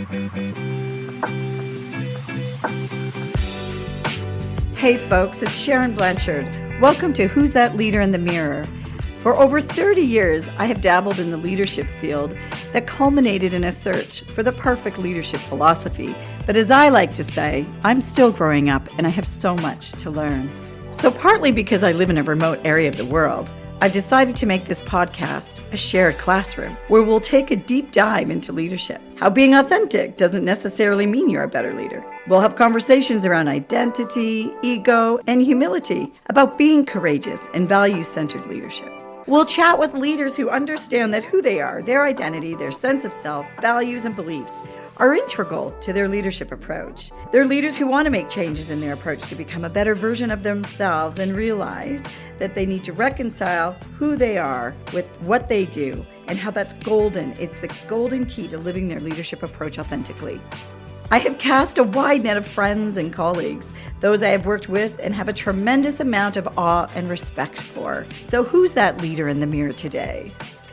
Hey folks, it's S.Blanchard. Welcome to Who's That Leader in the Mirror? For over 30 years, I have dabbled in the leadership field that culminated in a search for the perfect leadership philosophy. But as I like to say, I'm still growing up and I have so much to learn. So partly because I live in a remote area of the world, I've decided to make this podcast a shared classroom where we'll take a deep dive into leadership. How being authentic doesn't necessarily mean you're a better leader. We'll have conversations around identity, ego, and humility, about being courageous and value-centered leadership. We'll chat with leaders who understand that who they are, their identity, their sense of self, values, and beliefs are integral to their leadership approach. They're leaders who want to make changes in their approach to become a better version of themselves and realize that they need to reconcile who they are with what they do and how that's golden. It's the golden key to living their leadership approach authentically. I have cast a wide net of friends and colleagues, those I have worked with and have a tremendous amount of awe and respect for. So who's that leader in the mirror today?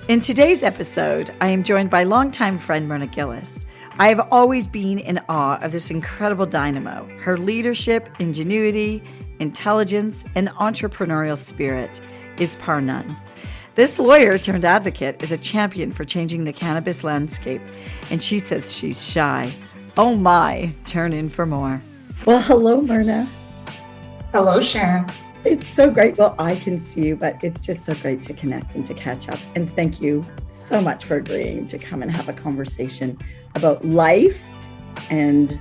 In today's episode, I am joined by longtime friend Myrna Gillis. I have always been in awe of this incredible dynamo. Her leadership, ingenuity, intelligence, and entrepreneurial spirit is par none. This lawyer turned advocate is a champion for changing the cannabis landscape, and she says she's shy. Oh my, turn in for more. Well, hello, Myrna. Hello, Sharon. It's so great. Well, I can see you, but it's just so great to connect and to catch up. And thank you so much for agreeing to come and have a conversation about life and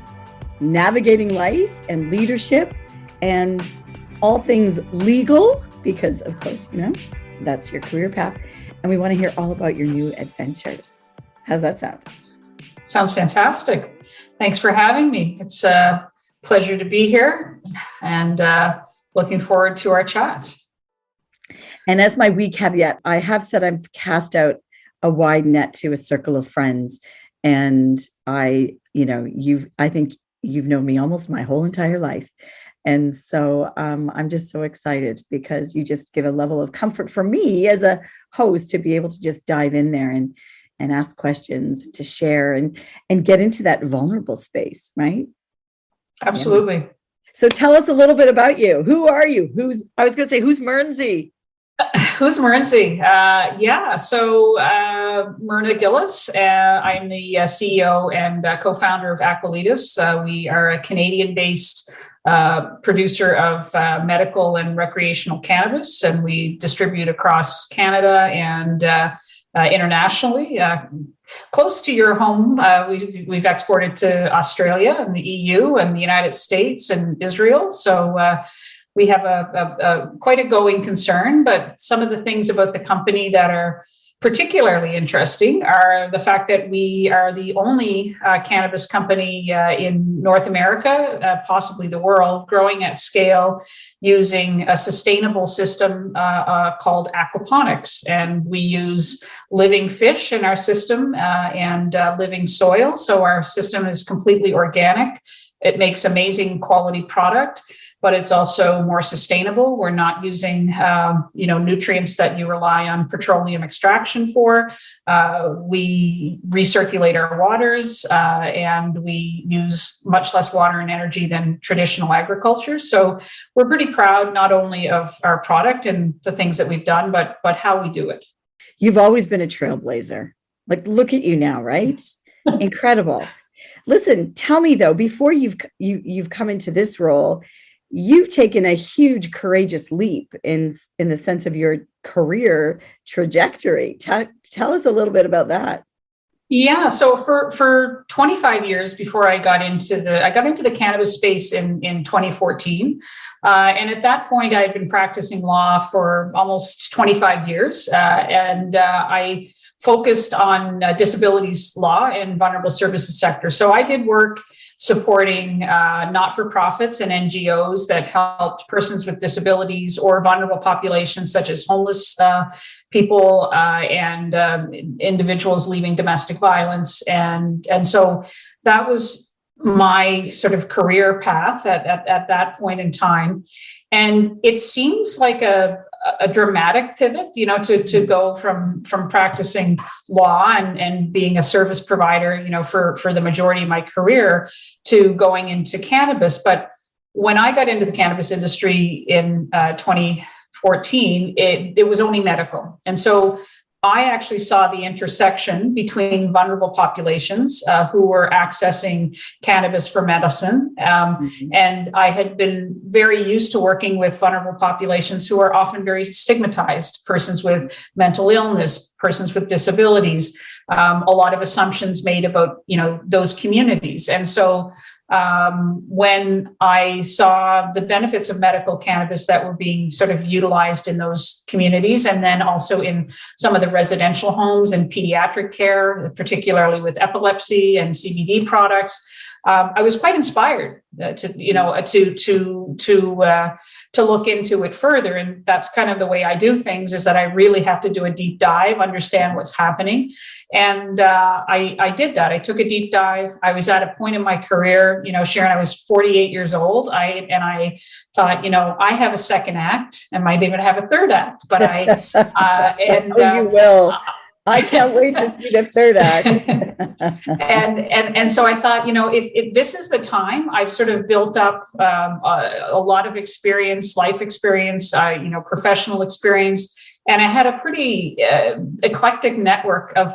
navigating life and leadership and all things legal, because of course, that's your career path. And we want to hear all about your new adventures. How's that sound? Sounds fantastic. Thanks for having me. It's a pleasure to be here and looking forward to our chats. And as my wee caveat, I have said I've cast out a wide net to a circle of friends. And I think you've known me almost my whole entire life. And so I'm just so excited because you just give a level of comfort for me as a host to be able to just dive in there and ask questions, to share and get into that vulnerable space, right? Absolutely. Yeah. So tell us a little bit about you. Who are you? Who's Myrnsy? Who's Myrnsy? So Myrna Gillis. I'm the CEO and co-founder of Aqualitas. We are a Canadian-based producer of medical and recreational cannabis, and we distribute across Canada and internationally. Close to your home, we've exported to Australia and the EU and the United States and Israel. So we have a quite a going concern, but some of the things about the company that are particularly interesting are the fact that we are the only cannabis company in North America, possibly the world, growing at scale using a sustainable system called aquaponics. And we use living fish in our system and living soil. So our system is completely organic. It makes amazing quality product, but it's also more sustainable. We're not using, nutrients that you rely on petroleum extraction for. We recirculate our waters and we use much less water and energy than traditional agriculture. So we're pretty proud not only of our product and the things that we've done, but how we do it. You've always been a trailblazer. Like, look at you now, right? Incredible. Listen, tell me though, before you've come into this role, you've taken a huge, courageous leap in the sense of your career trajectory. Tell us a little bit about that. Yeah, so for 25 years before I got into the cannabis space in 2014, and at that point I had been practicing law for almost 25 years, and I focused on disabilities law and vulnerable services sector. So I did work supporting not-for-profits and NGOs that helped persons with disabilities or vulnerable populations such as homeless people and individuals leaving domestic violence. And so that was my sort of career path at that point in time. And it seems like a dramatic pivot, to go from practicing law and being a service provider, for the majority of my career to going into cannabis. But when I got into the cannabis industry in 2014, it was only medical. And so I actually saw the intersection between vulnerable populations who were accessing cannabis for medicine. And I had been very used to working with vulnerable populations who are often very stigmatized, persons with mental illness, persons with disabilities, a lot of assumptions made about, those communities. And so when I saw the benefits of medical cannabis that were being sort of utilized in those communities, and then also in some of the residential homes and pediatric care, particularly with epilepsy and CBD products, I was quite inspired to look into it further. And that's kind of the way I do things, is that I really have to do a deep dive, understand what's happening. And I did that. I took a deep dive. I was at a point in my career, Sharon, I was 48 years old. I thought, I have a second act, and might even have a third act, but you will. I can't wait to see the third act. and so I thought, if this is the time, I've sort of built up a lot of experience, life experience, professional experience. And I had a pretty eclectic network of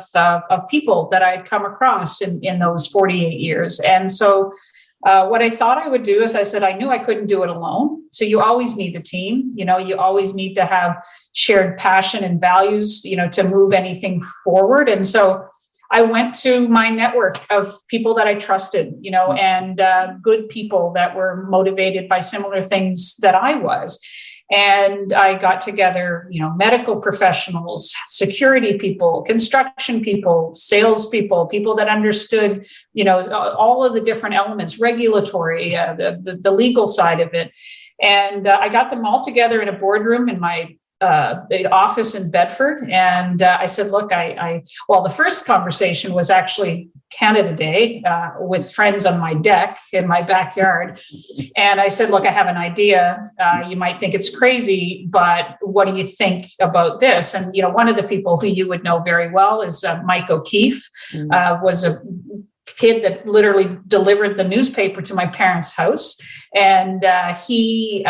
people that I'd come across in those 48 years. And so what I thought I would do is I said, I knew I couldn't do it alone. So you always need a team, you always need to have shared passion and values, to move anything forward. And so I went to my network of people that I trusted, and good people that were motivated by similar things that I was. And I got together, medical professionals, security people, construction people, salespeople, people that understood, all of the different elements, regulatory, the legal side of it. And I got them all together in a boardroom in my office in Bedford. And I said, look, the first conversation was actually Canada Day with friends on my deck in my backyard. And I said, look, I have an idea. You might think it's crazy, but what do you think about this? And, one of the people who you would know very well is Mike O'Keefe, was a kid that literally delivered the newspaper to my parents' house. And he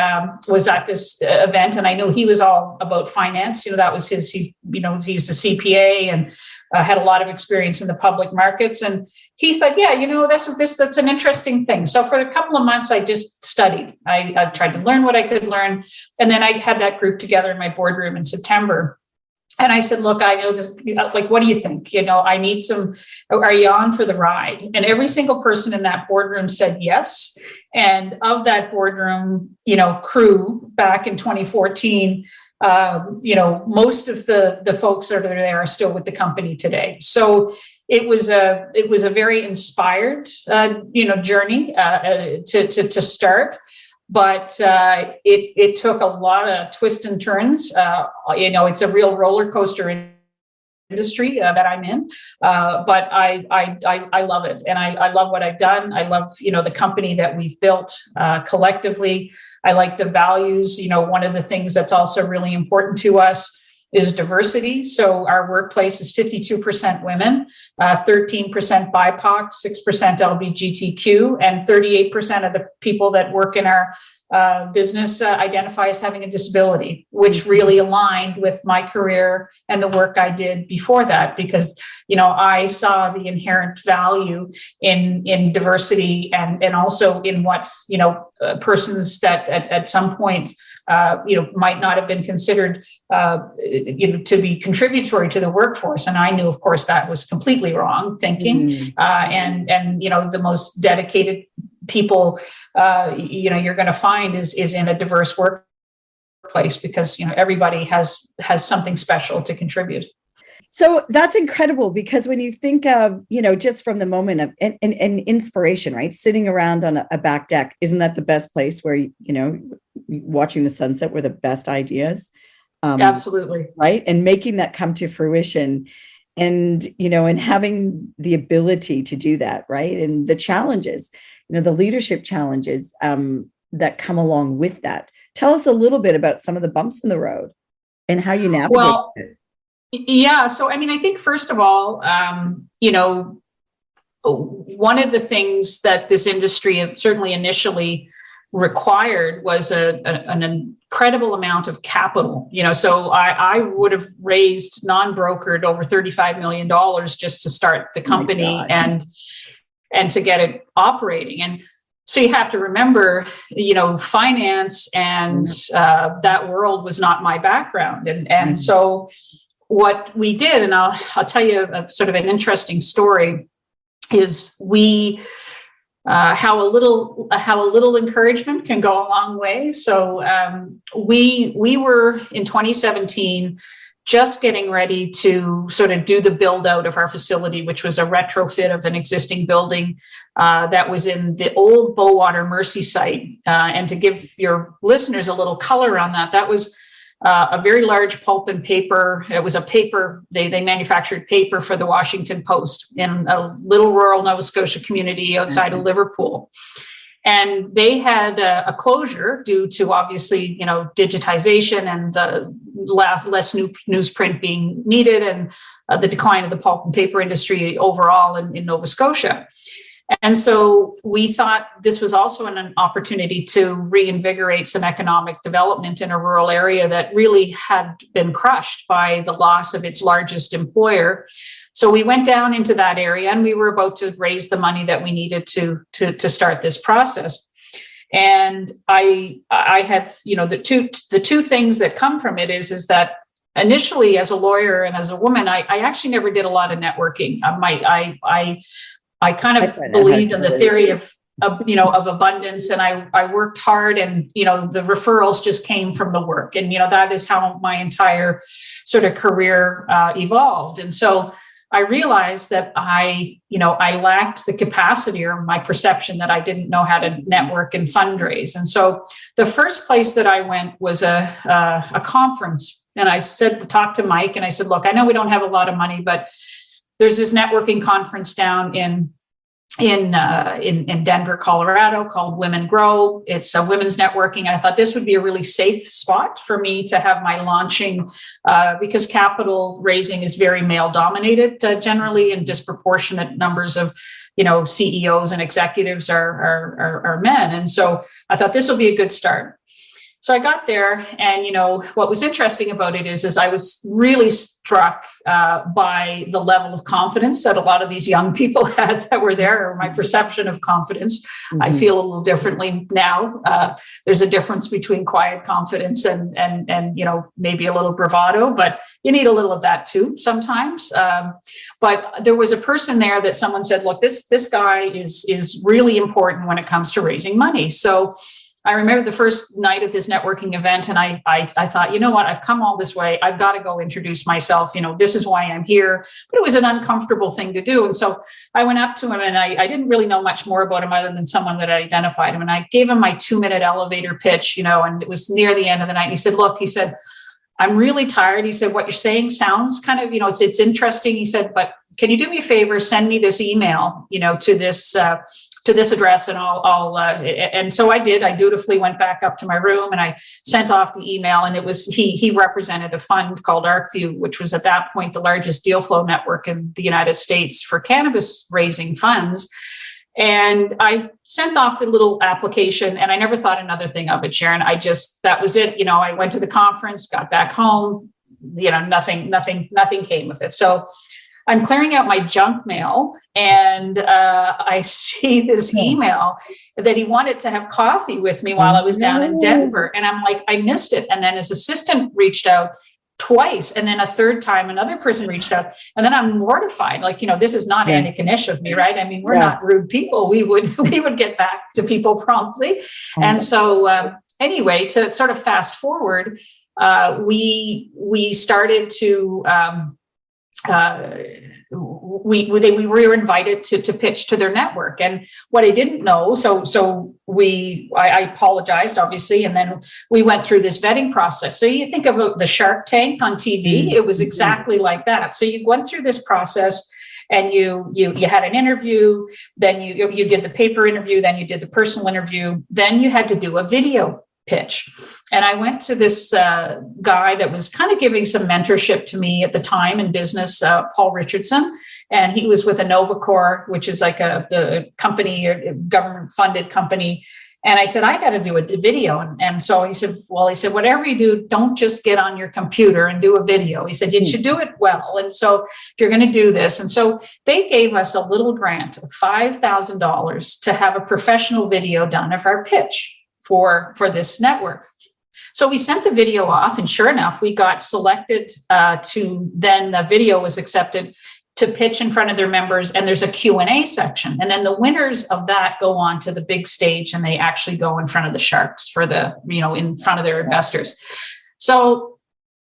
was at this event, and I knew he was all about finance. That was he was a CPA and had a lot of experience in the public markets. And he said, yeah, that's an interesting thing. So for a couple of months, I just studied. I tried to learn what I could learn. And then I had that group together in my boardroom in September. And I said, look, I know this, what do you think? I need are you on for the ride? And every single person in that boardroom said yes. And of that boardroom, crew back in 2014, most of the folks that are there are still with the company today. So it was a very inspired, journey to start. But it took a lot of twists and turns. It's a real roller coaster industry that I'm in. But I love it, and I love what I've done. I love the company that we've built collectively. I like the values. One of the things that's also really important to us is diversity. So our workplace is 52% women, 13% BIPOC, 6% LGBTQ, and 38% of the people that work in our business identify as having a disability, which really aligned with my career and the work I did before that, because I saw the inherent value in diversity and also in what persons that at some point might not have been considered to be contributory to the workforce. And I knew, of course, that was completely wrong thinking. And the most dedicated people you're going to find is in a diverse workplace, because everybody has something special to contribute. So that's incredible, because when you think of, just from the moment of an inspiration, right? Sitting around on a back deck, isn't that the best place where, watching the sunset were the best ideas? Absolutely. Right. And making that come to fruition. and, and having the ability to do that, right? And the challenges, the leadership challenges that come along with that. Tell us a little bit about some of the bumps in the road and how you navigate it. Yeah. So, I think first of all, one of the things that this industry certainly initially required was an incredible amount of capital. So I would have raised non-brokered over $35 million just to start the company and to get it operating. And so you have to remember, finance and that world was not my background. And so what we did, and I'll tell you a sort of an interesting story, is we how a little encouragement can go a long way. So we were in 2017 just getting ready to sort of do the build out of our facility, which was a retrofit of an existing building that was in the old Bowater Mercy site. And to give your listeners a little color on that, that was a very large pulp and paper. It was a paper, they manufactured paper for the Washington Post in a little rural Nova Scotia community outside of Liverpool. And they had a closure due to obviously, digitization and the less newsprint being needed and the decline of the pulp and paper industry overall in Nova Scotia. And so we thought this was also an opportunity to reinvigorate some economic development in a rural area that really had been crushed by the loss of its largest employer. So we went down into that area and we were about to raise the money that we needed to start this process. And I have, the two things that come from it is that initially as a lawyer and as a woman, I actually never did a lot of networking. I kind of believed in the theory of abundance, and I worked hard, and the referrals just came from the work, and that is how my entire sort of career evolved. And so I realized that I lacked the capacity, or my perception that I didn't know how to network and fundraise. And so the first place that I went was a conference, and I talked to Mike, and I said, look, I know we don't have a lot of money, but there's this networking conference down in Denver, Colorado, called Women Grow. It's a women's networking. And I thought this would be a really safe spot for me to have my launching, because capital raising is very male dominated generally, and disproportionate numbers of CEOs and executives are men. And so I thought this will be a good start. So I got there, and what was interesting about it is I was really struck by the level of confidence that a lot of these young people had that were there, or my perception of confidence. Mm-hmm. I feel a little differently now. There's a difference between quiet confidence and maybe a little bravado, but you need a little of that too sometimes. But there was a person there that someone said, look, this guy is really important when it comes to raising money. So I remember the first night at this networking event, and I thought, you know what, I've come all this way. I've got to go introduce myself. This is why I'm here. But it was an uncomfortable thing to do. And so I went up to him, and I didn't really know much more about him other than someone that identified him. And I gave him my 2-minute elevator pitch, and it was near the end of the night. And he said, I'm really tired. He said, what you're saying sounds kind of, it's interesting. He said, but can you do me a favor, send me this email, to this address, and I'll and so I did. I dutifully went back up to my room, and I sent off the email, and it was, he represented a fund called ArcView, which was at that point the largest deal flow network in the United States for cannabis raising funds. And I sent off the little application, and I never thought another thing of it, Sharon. That was it. I went to the conference, got back home, nothing came of it. So I'm clearing out my junk mail, and I see this email that he wanted to have coffee with me while I was down in Denver. And I'm like, I missed it. And then his assistant reached out twice. And then a third time, another person reached out. And then I'm mortified. Like, this is not Annie Kanish of me, right? I mean, we're not rude people. We would get back to people promptly. And so anyway, to sort of fast forward, we started to we were invited to pitch to their network. And what I didn't know, I apologized, obviously, and then we went through this vetting process. So you think about the Shark Tank on TV, it was exactly like that. So you went through this process, and you had an interview, then you did the paper interview, then you did the personal interview, then you had to do a video pitch. And I went to this guy that was kind of giving some mentorship to me at the time in business, Paul Richardson, and he was with Innovacor, which is like a company, a government funded company. And I said, I got to do a video. And so he said, whatever you do, don't just get on your computer and do a video. He said, you should do it well. And so if you're going to do this. And so they gave us a little grant of $5,000 to have a professional video done of our pitch for this network. So we sent the video off, and sure enough, we got selected then the video was accepted to pitch in front of their members, and there's a Q&A section. And then the winners of that go on to the big stage, and they actually go in front of the sharks in front of their investors. So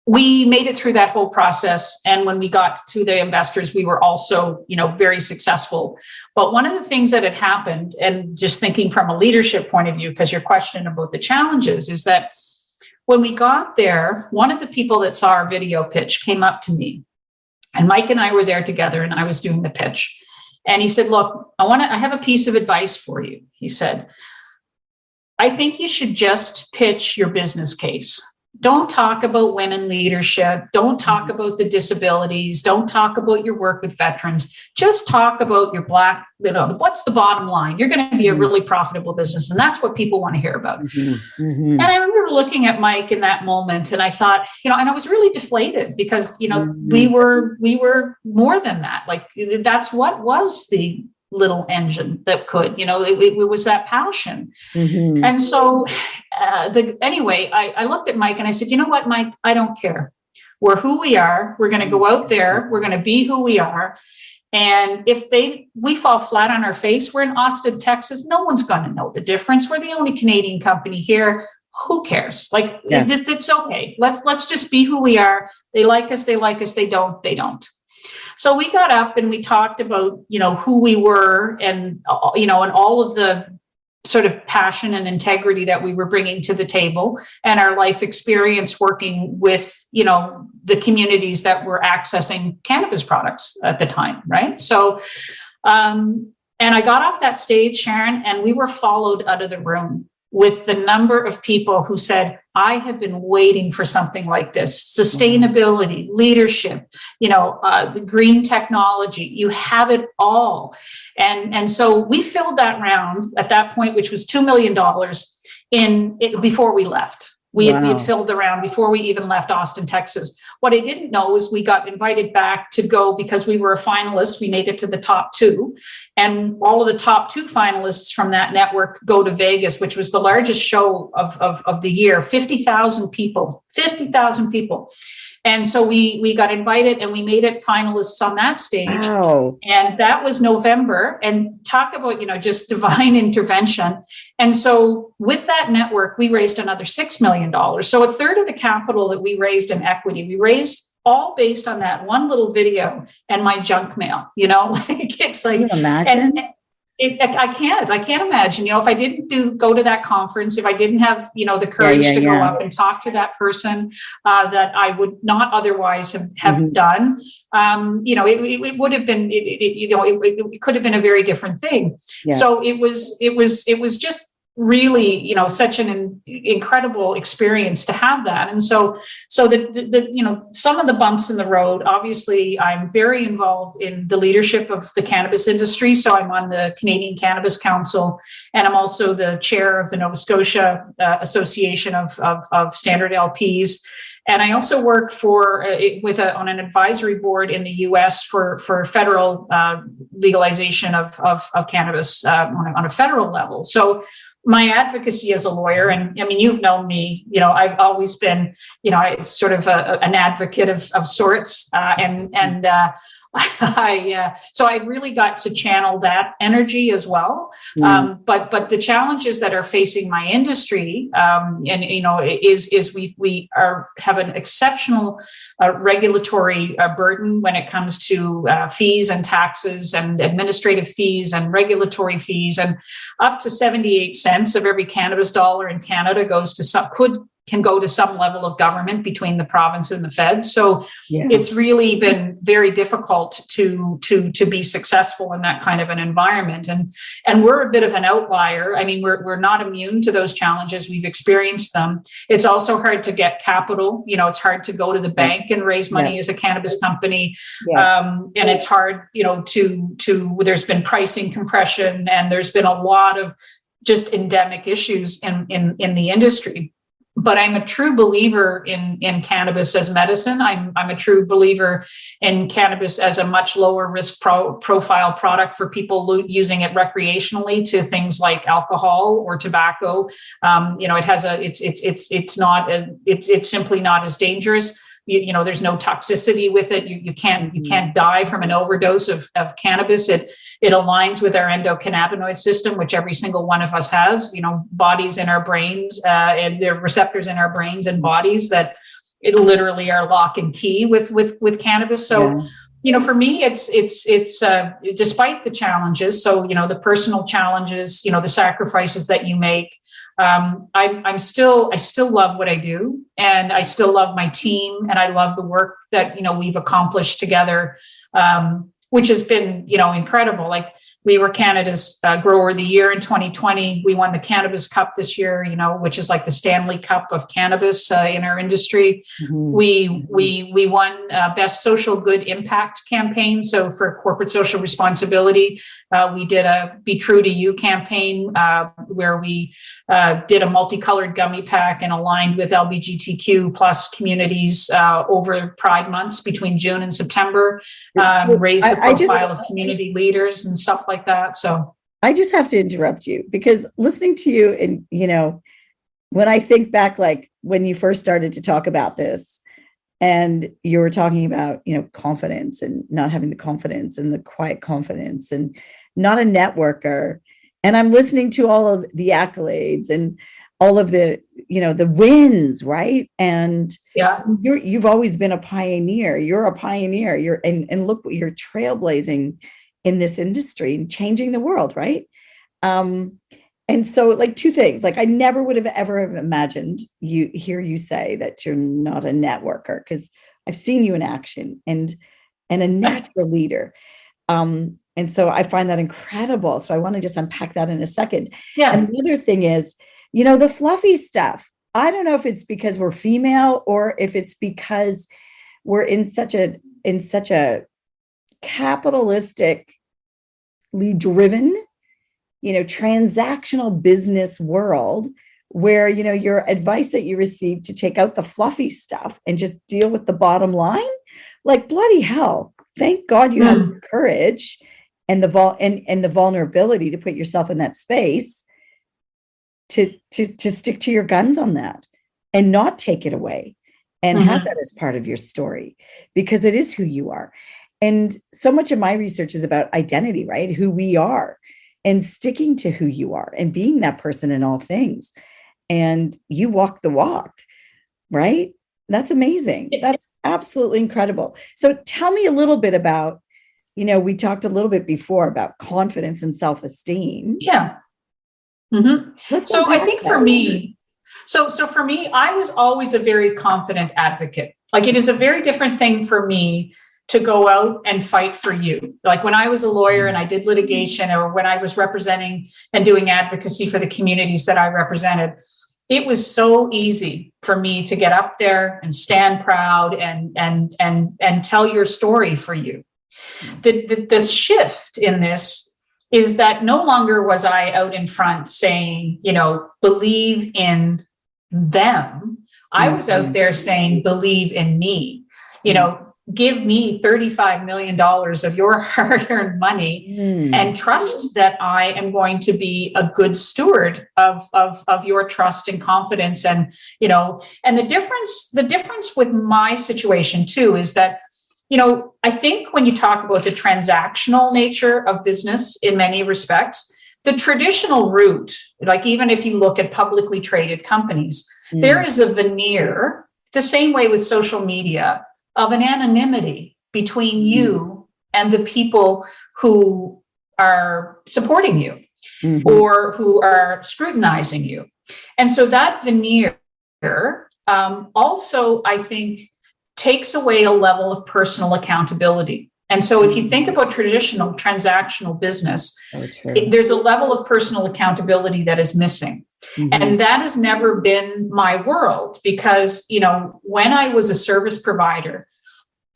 we made it through that whole process. And when we got to the investors, we were also, very successful. But one of the things that had happened, and just thinking from a leadership point of view, because your question about the challenges, is that when we got there, one of the people that saw our video pitch came up to me, and Mike and I were there together, and I was doing the pitch. And he said, look, I have a piece of advice for you. He said, I think you should just pitch your business case. Don't talk about women leadership. Don't talk about the disabilities. Don't talk about your work with veterans. Just talk about your what's the bottom line? You're going to be a really profitable business. And that's what people want to hear about. And I remember looking at Mike in that moment, and I thought, and I was really deflated because, we were more than that. Like, that's what was the little engine that could, it was that passion. And so anyway, I looked at Mike and I said, you know what, Mike, I don't care. We're who we are. We're going to go out there. We're going to be who we are. And if we fall flat on our face, we're in Austin, Texas. No one's going to know the difference. We're the only Canadian company here. Who cares? It's okay. Let's just be who we are. They like us. They like us. They don't. So we got up and we talked about, who we were and all of the sort of passion and integrity that we were bringing to the table, and our life experience working with, the communities that were accessing cannabis products at the time. Right. So, and I got off that stage, Sharon, and we were followed out of the room with the number of people who said, I have been waiting for something like this. Sustainability, leadership, the green technology, you have it all. And so we filled that round at that point, which was $2 million before we left. We had filled the round before we even left Austin, Texas. What I didn't know is we got invited back to go because we were a finalist. We made it to the top 2. And all of the top 2 finalists from that network go to Vegas, which was the largest show of the year, 50,000 people. And so we got invited and we made it finalists on that stage. Wow. And that was November. And talk about, just divine intervention. And so with that network, we raised another $6 million. So a third of the capital that we raised in equity, we raised all based on that one little video and my junk mail, it's like, can you imagine? I can't imagine, if I didn't go to that conference, if I didn't have, the courage to go up and talk to that person that I would not otherwise have done, it would have been, it could have been a very different thing. Yeah. So it was just really, such an incredible experience to have that. And so the some of the bumps in the road, obviously I'm very involved in the leadership of the cannabis industry. So I'm on the Canadian Cannabis Council, and I'm also the chair of the Nova Scotia Association of Standard LPs. And I also work on an advisory board in the U.S. for federal legalization of cannabis on a federal level. So my advocacy as a lawyer, and I mean, you've known me, I've always been, sort of an advocate of sorts. So I really got to channel that energy as well. But the challenges that are facing my industry, is we have an exceptional regulatory burden when it comes to fees and taxes and administrative fees and regulatory fees, and up to 78 cents of every cannabis dollar in Canada can go to some level of government between the province and the feds. So it's really been very difficult to be successful in that kind of an environment. And we're a bit of an outlier. I mean, we're not immune to those challenges. We've experienced them. It's also hard to get capital. It's hard to go to the bank and raise money as a cannabis company. And it's hard, there's been pricing compression, and there's been a lot of just endemic issues in the industry. But I'm a true believer in cannabis as medicine. I'm a true believer in cannabis as a much lower risk profile product for people using it recreationally to things like alcohol or tobacco. It's simply not as dangerous. There's no toxicity with it. You can't die from an overdose of cannabis. It aligns with our endocannabinoid system, which every single one of us has, bodies in our brains, and there are receptors in our brains and bodies that it literally are lock and key with cannabis. So, for me, it's despite the challenges. So, the personal challenges, the sacrifices that you make, I still love what I do, and I still love my team, and I love the work that, we've accomplished together, which has been, incredible. Like, we were Canada's Grower of the Year in 2020. We won the Cannabis Cup this year, which is like the Stanley Cup of cannabis in our industry. We won Best Social Good Impact campaign. So for corporate social responsibility, we did a Be True to You campaign where we did a multicolored gummy pack and aligned with LGBTQ plus communities over Pride months between June and September, raised the profile of community leaders and stuff like that. So I just have to interrupt you, because listening to you, and when I think back, like when you first started to talk about this, and you were talking about confidence and not having the confidence and the quiet confidence and not a networker, and I'm listening to all of the accolades and all of the the wins, right? And you've always been a pioneer. You're a pioneer. And look what you're trailblazing in this industry and changing the world, right? And so, like, two things. Like, I never would have ever imagined you say that you're not a networker, because I've seen you in action and a natural leader. And so I find that incredible. So I want to just unpack that in a second. And the other thing is, the fluffy stuff. I don't know if it's because we're female or if it's because we're in such a capitalistically driven, transactional business world where, your advice that you receive to take out the fluffy stuff and just deal with the bottom line, like, bloody hell. Thank God you have the courage and the vulnerability to put yourself in that space to stick to your guns on that and not take it away and have that as part of your story, because it is who you are. And so much of my research is about identity, right? Who we are, and sticking to who you are and being that person in all things. And you walk the walk, right? That's amazing. That's absolutely incredible. So tell me a little bit about, we talked a little bit before about confidence and self-esteem. Yeah. So I think for me, so for me, I was always a very confident advocate. Like, it is a very different thing for me to go out and fight for you. Like, when I was a lawyer and I did litigation, or when I was representing and doing advocacy for the communities that I represented, it was so easy for me to get up there and stand proud and tell your story for you. The shift in this is that no longer was I out in front saying, believe in them. I was out there saying, believe in me, give me $35 million of your hard-earned money and trust that I am going to be a good steward of your trust and confidence. And, and the difference with my situation too, is that, I think when you talk about the transactional nature of business in many respects, the traditional route, like even if you look at publicly traded companies, there is a veneer, the same way with social media, of an anonymity between you and the people who are supporting you or who are scrutinizing you. And so that veneer also, I think, takes away a level of personal accountability. And so if you think about traditional transactional business, there's a level of personal accountability that is missing. And that has never been my world because, when I was a service provider,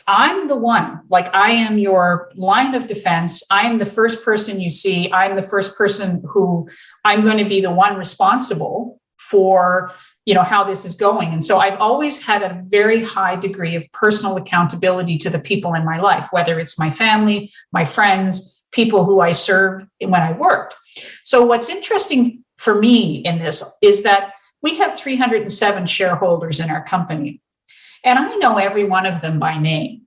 I'm the one, like I am your line of defense. I'm the first person you see. I'm the first person who I'm going to be the one responsible for, how this is going. And so I've always had a very high degree of personal accountability to the people in my life, whether it's my family, my friends, people who I served when I worked. So what's interesting for me in this is that we have 307 shareholders in our company, and I know every one of them by name.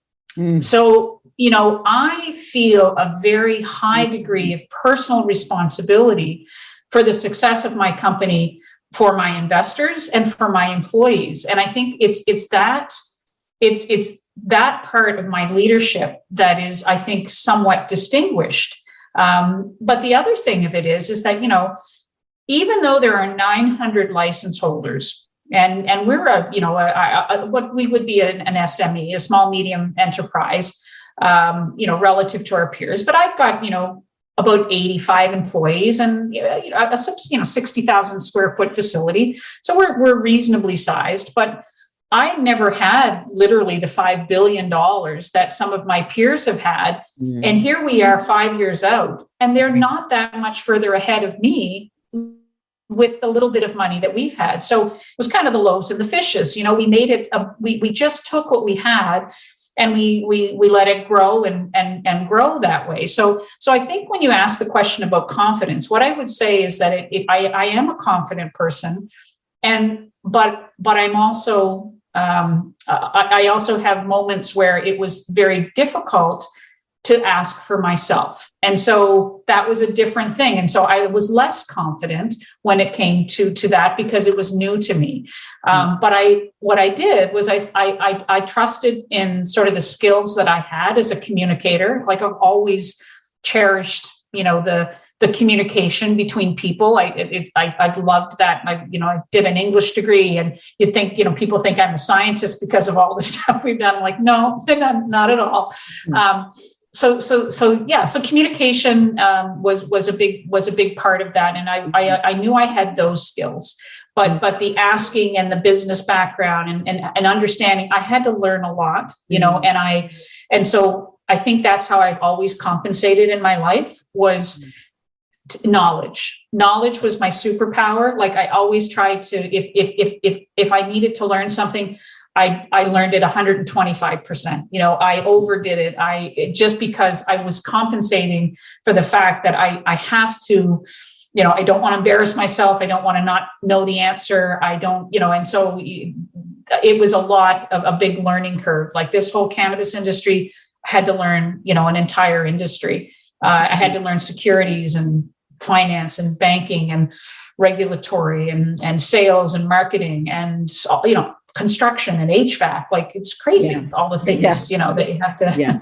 So, I feel a very high degree of personal responsibility for the success of my company, for my investors, and for my employees. And I think it's that part of my leadership that is, I think, somewhat distinguished. But the other thing of it is that, even though there are 900 license holders, and we're what we would be an SME, a small medium enterprise, relative to our peers. But I've got, about 85 employees and, a 60,000 square foot facility. So we're reasonably sized, but I never had literally the $5 billion that some of my peers have had. And here we are 5 years out, and they're not that much further ahead of me with the little bit of money that we've had. So it was kind of the loaves and the fishes. We made it, we just took what we had and we let it grow and grow that way. So I think when you ask the question about confidence, what I would say is that I am a confident person, but I'm also, I also have moments where it was very difficult to ask for myself. And so that was a different thing. And so I was less confident when it came to that because it was new to me. But what I did was I trusted in sort of the skills that I had as a communicator. Like I've always cherished, the communication between people. I loved that. I did an English degree, and you'd think, people think I'm a scientist because of all the stuff we've done. I'm like, no, not at all. So communication was a big part of that, and I knew I had those skills, but the asking and the business background and understanding, I had to learn a lot, and so I think that's how I've always compensated in my life was knowledge. Knowledge was my superpower. Like I always tried to, if I needed to learn something, I learned it 125%. I overdid it. Just because I was compensating for the fact that I have to, I don't want to embarrass myself. I don't want to not know the answer. I don't, and so it was a lot of a big learning curve. Like this whole cannabis industry had to learn, an entire industry. I had to learn securities and finance and banking and regulatory and sales and marketing and, construction and HVAC. Like it's crazy, all the things, that you have to. Yeah.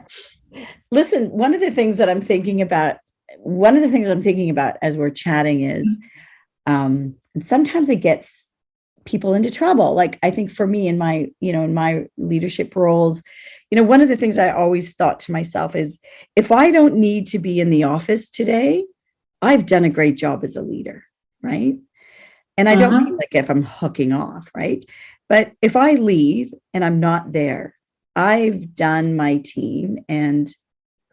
Listen, one of the things I'm thinking about as we're chatting is, and sometimes it gets people into trouble. Like I think for me in my leadership roles, one of the things I always thought to myself is if I don't need to be in the office today, I've done a great job as a leader. Right. And I don't mean like if I'm hooking off. Right. But if I leave and I'm not there, I've done my team and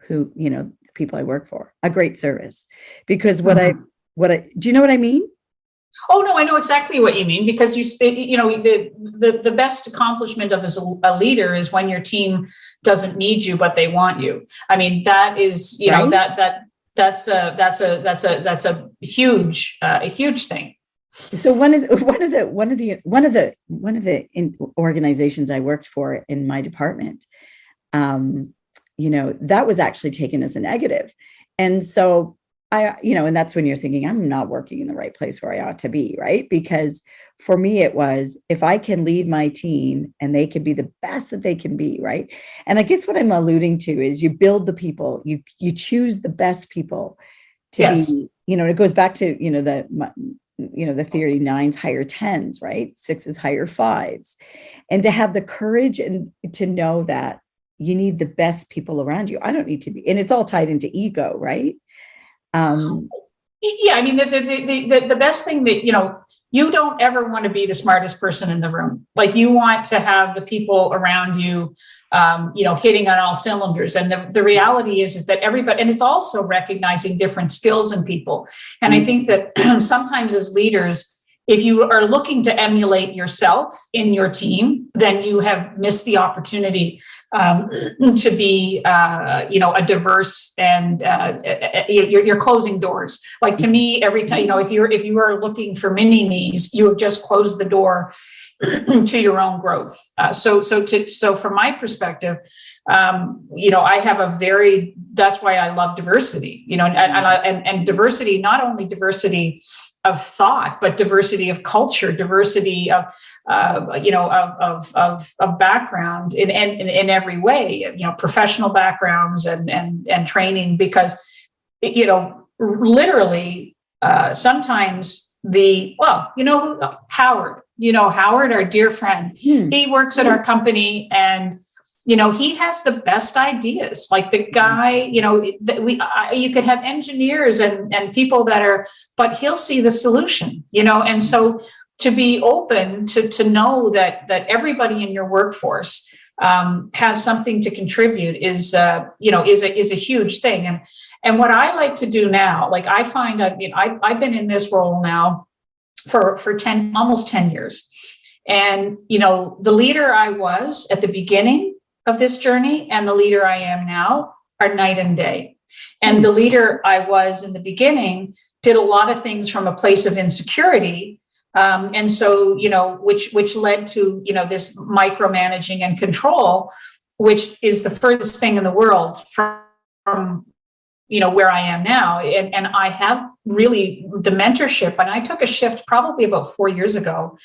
who, the people I work for, a great service. Because do you know what I mean? Oh, no, I know exactly what you mean, because the best accomplishment of as a leader is when your team doesn't need you, but they want you. I mean, that is, that's a huge thing. So one of the organizations I worked for in my department, that was actually taken as a negative. And so and that's when you're thinking, I'm not working in the right place where I ought to be, right? Because for me, it was, if I can lead my team and they can be the best that they can be, right? And I guess what I'm alluding to is you build the people, you choose the best people to be, it goes back to, the theory, 9s hire 10s, right? 6s hire 5s. And to have the courage and to know that you need the best people around you. I don't need to be, and it's all tied into ego, right? I mean, the best thing that, you don't ever want to be the smartest person in the room. Like, you want to have the people around you, hitting on all cylinders. And the reality is that everybody, and it's also recognizing different skills in people. And I think that sometimes as leaders, if you are looking to emulate yourself in your team, then you have missed the opportunity to be, a diverse, and you're closing doors. Like, to me, every time, if you are looking for mini me's, you have just closed the door to your own growth. So from my perspective, I have that's why I love diversity. And diversity, not only diversity of thought, but diversity of culture, diversity of background in every way, probessional backgrounds and training, because, literally, sometimes Howard, our dear friend, he works at our company, and he has the best ideas. Like, the guy, you could have engineers and people but he'll see the solution, and so to be open to know that everybody in your workforce has something to contribute is a huge thing. And what I like to do now, like, I find, I've been in this role now for almost 10 years. And, the leader I was at the beginning of this journey and the leader I am now are night and day. And the leader I was in the beginning did a lot of things from a place of insecurity. And so, which led to, this micromanaging and control, which is the furthest thing in the world from where I am now. And I have really the mentorship, and I took a shift probably about 4 years ago.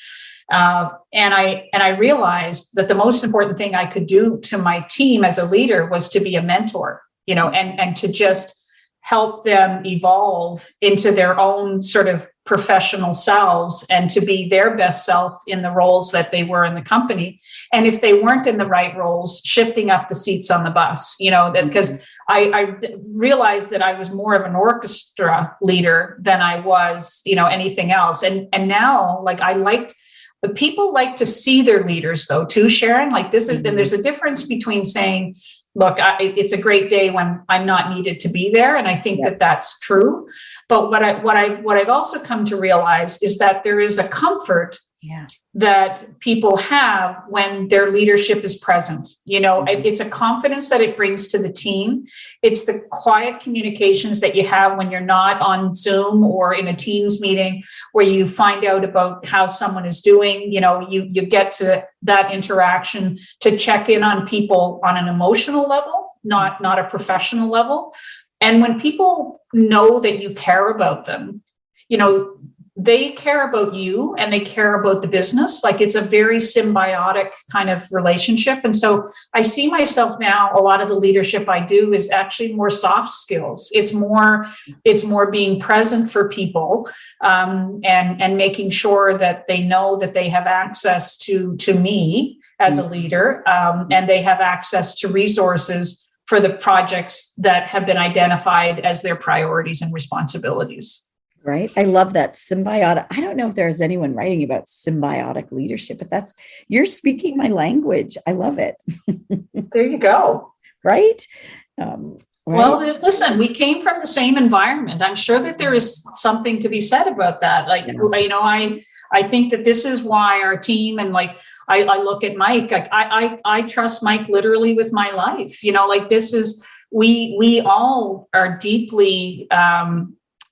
And I realized that the most important thing I could do to my team as a leader was to be a mentor, and to just help them evolve into their own sort of professional selves and to be their best self in the roles that they were in the company. And if they weren't in the right roles, shifting up the seats on the bus, because I realized that I was more of an orchestra leader than I was, anything else. And now, like, but people like to see their leaders, though, too, Sharon. Like, this is, and there's a difference between saying, look, it's a great day when I'm not needed to be there. And I think that that's true. But what I've also come to realize is that there is a comfort that people have when their leadership is present. It's a confidence that it brings to the team. It's the quiet communications that you have when you're not on Zoom or in a Teams meeting, where you find out about how someone is doing. You get to that interaction to check in on people on an emotional level, not a professional level. And when people know that you care about them, they care about you and they care about the business. Like, it's a very symbiotic kind of relationship. And so I see myself now, a lot of the leadership I do is actually more soft skills. It's more being present for people, and making sure that they know that they have access to me as a leader, and they have access to resources for the projects that have been identified as their priorities and responsibilities. Right. I love that symbiotic. I don't know if there's anyone writing about symbiotic leadership, but you're speaking my language. I love it. There you go. Right. Well, listen, we came from the same environment. I'm sure that there is something to be said about that. Like, I think that this is why our team, and like, I look at Mike, like, I trust Mike literally with my life, like, this is, we all are deeply,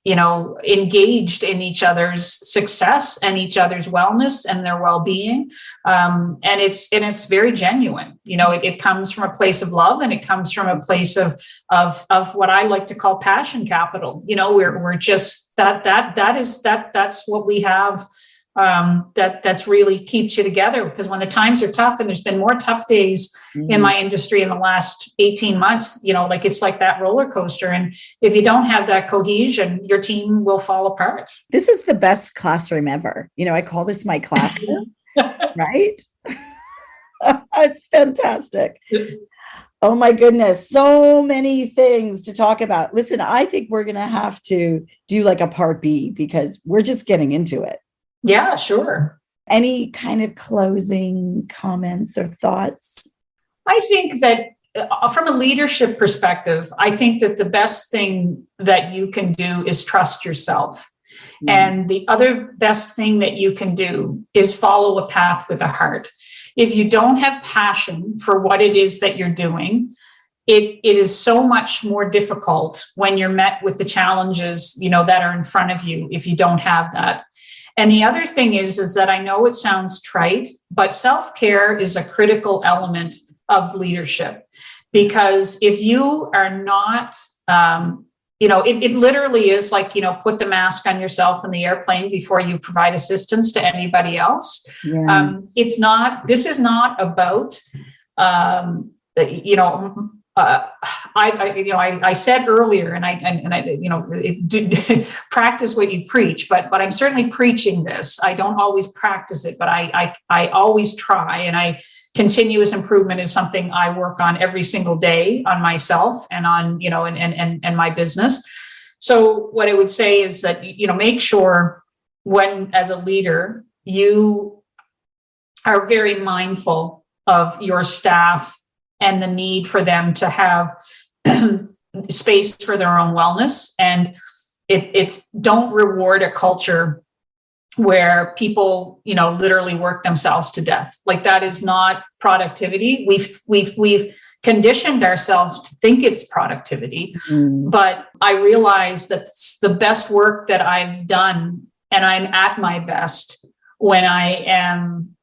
engaged in each other's success and each other's wellness and their well-being. And it's very genuine. It comes from a place of love, and it comes from a place of what I like to call passion capital. We're just that's what we have. That's really keeps you together, because when the times are tough, and there's been more tough days in my industry in the last 18 months, it's like that roller coaster. And if you don't have that cohesion, your team will fall apart. This is the best classroom ever. I call this my classroom, right? It's fantastic. Oh my goodness. So many things to talk about. Listen, I think we're going to have to do like a part B, because we're just getting into it. Yeah, sure. Any kind of closing comments or thoughts? I think that from a leadership perspective, I think that the best thing that you can do is trust yourself. And the other best thing that you can do is follow a path with a heart. If you don't have passion for what it is that you're doing, it is so much more difficult when you're met with the challenges, that are in front of you, if you don't have that. And the other thing is that I know it sounds trite, but self-care is a critical element of leadership, because if you are not, it literally is like, put the mask on yourself in the airplane before you provide assistance to anybody else. Yeah. This is not about, I said earlier, and I practice what you preach, but I'm certainly preaching this. I don't always practice it, but I always try, and continuous improvement is something I work on every single day on myself and on, and my business. So what I would say is that, make sure when, as a leader, you are very mindful of your staff and the need for them to have space for their own wellness. And it's don't reward a culture where people, literally work themselves to death. Like, that is not productivity. We've conditioned ourselves to think it's productivity. But I realize that the best work that I've done, and I'm at my best when I am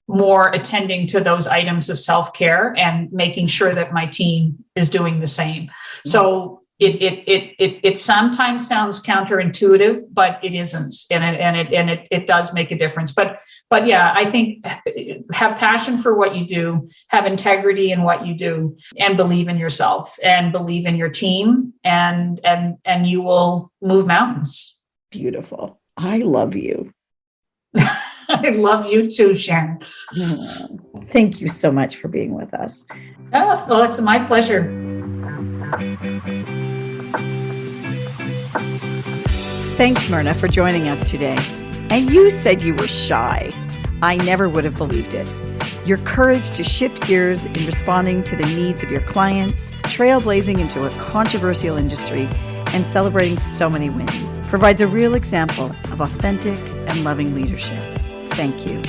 more attending to those items of self-care and making sure that my team is doing the same. So it sometimes sounds counterintuitive, but it isn't, and it does make a difference. But yeah, I think have passion for what you do, have integrity in what you do, and believe in yourself and believe in your team, and you will move mountains. Beautiful. I love you. I love you too, Sharon. Thank you so much for being with us. Oh, well, it's my pleasure. Thanks, Myrna, for joining us today. And you said you were shy. I never would have believed it. Your courage to shift gears in responding to the needs of your clients, trailblazing into a controversial industry, and celebrating so many wins provides a real example of authentic and loving leadership. Thank you.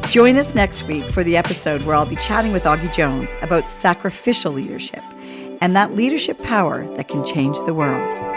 Join us next week for the episode where I'll be chatting with Augie Jones about sacrificial leadership and that leadership power that can change the world.